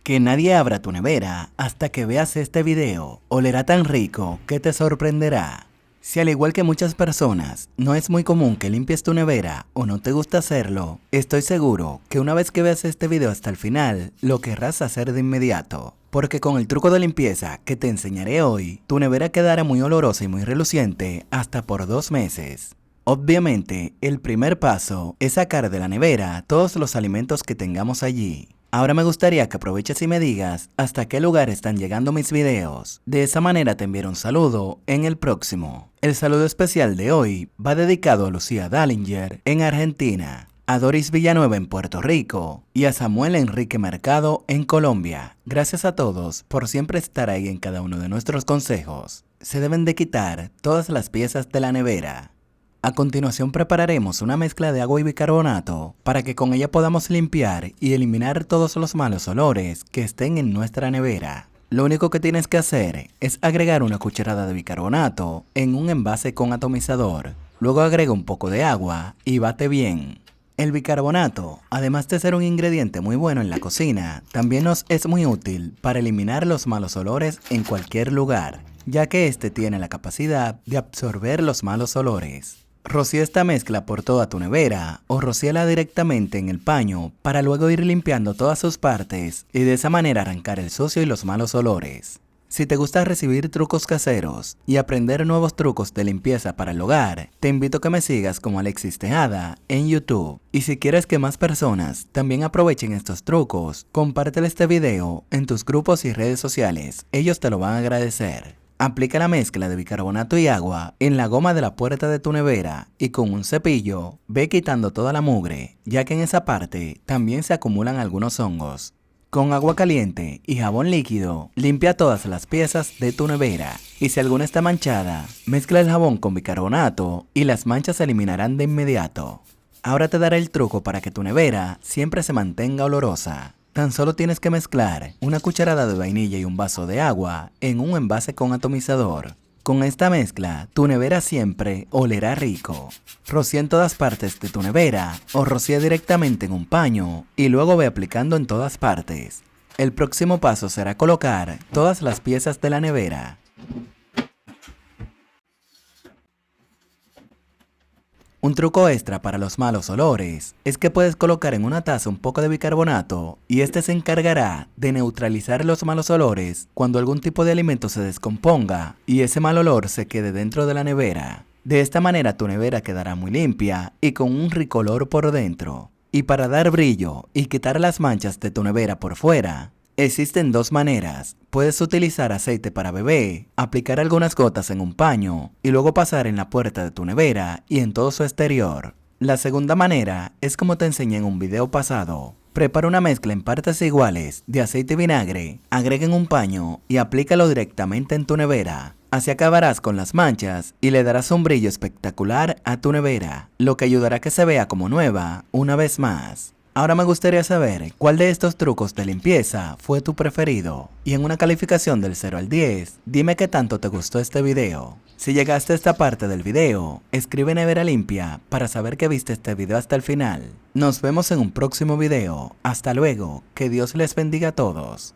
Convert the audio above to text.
Que nadie abra tu nevera hasta que veas este video. Olerá tan rico que te sorprenderá. Si al igual que muchas personas, no es muy común que limpies tu nevera o no te gusta hacerlo, estoy seguro que una vez que veas este video hasta el final, lo querrás hacer de inmediato. Porque con el truco de limpieza que te enseñaré hoy, tu nevera quedará muy olorosa y muy reluciente hasta por 2 meses. Obviamente, el primer paso es sacar de la nevera todos los alimentos que tengamos allí. Ahora me gustaría que aproveches y me digas hasta qué lugar están llegando mis videos. De esa manera te enviaré un saludo en el próximo. El saludo especial de hoy va dedicado a Lucía Dallinger en Argentina, a Doris Villanueva en Puerto Rico y a Samuel Enrique Mercado en Colombia. Gracias a todos por siempre estar ahí en cada uno de nuestros consejos. Se deben de quitar todas las piezas de la nevera. A continuación prepararemos una mezcla de agua y bicarbonato para que con ella podamos limpiar y eliminar todos los malos olores que estén en nuestra nevera. Lo único que tienes que hacer es agregar una cucharada de bicarbonato en un envase con atomizador. Luego agrega un poco de agua y bate bien. El bicarbonato, además de ser un ingrediente muy bueno en la cocina, también nos es muy útil para eliminar los malos olores en cualquier lugar, ya que este tiene la capacidad de absorber los malos olores. Rocía esta mezcla por toda tu nevera o rocíala directamente en el paño para luego ir limpiando todas sus partes y de esa manera arrancar el sucio y los malos olores. Si te gusta recibir trucos caseros y aprender nuevos trucos de limpieza para el hogar, te invito a que me sigas como Alexis Tejada en YouTube. Y si quieres que más personas también aprovechen estos trucos, compártele este video en tus grupos y redes sociales, ellos te lo van a agradecer. Aplica la mezcla de bicarbonato y agua en la goma de la puerta de tu nevera y con un cepillo ve quitando toda la mugre, ya que en esa parte también se acumulan algunos hongos. Con agua caliente y jabón líquido, limpia todas las piezas de tu nevera y si alguna está manchada, mezcla el jabón con bicarbonato y las manchas se eliminarán de inmediato. Ahora te daré el truco para que tu nevera siempre se mantenga olorosa. Tan solo tienes que mezclar una cucharada de vainilla y un vaso de agua en un envase con atomizador. Con esta mezcla, tu nevera siempre olerá rico. Rocía en todas partes de tu nevera o rocía directamente en un paño y luego ve aplicando en todas partes. El próximo paso será colocar todas las piezas de la nevera. Un truco extra para los malos olores es que puedes colocar en una taza un poco de bicarbonato y este se encargará de neutralizar los malos olores cuando algún tipo de alimento se descomponga y ese mal olor se quede dentro de la nevera. De esta manera tu nevera quedará muy limpia y con un rico olor por dentro. Y para dar brillo y quitar las manchas de tu nevera por fuera, existen 2 maneras. Puedes utilizar aceite para bebé, aplicar algunas gotas en un paño y luego pasar en la puerta de tu nevera y en todo su exterior. La segunda manera es como te enseñé en un video pasado. Prepara una mezcla en partes iguales de aceite y vinagre, agrega en un paño y aplícalo directamente en tu nevera. Así acabarás con las manchas y le darás un brillo espectacular a tu nevera, lo que ayudará a que se vea como nueva una vez más. Ahora me gustaría saber cuál de estos trucos de limpieza fue tu preferido y en una calificación del 0 al 10, dime qué tanto te gustó este video. Si llegaste a esta parte del video, escribe Nevera Limpia para saber que viste este video hasta el final. Nos vemos en un próximo video. Hasta luego, que Dios les bendiga a todos.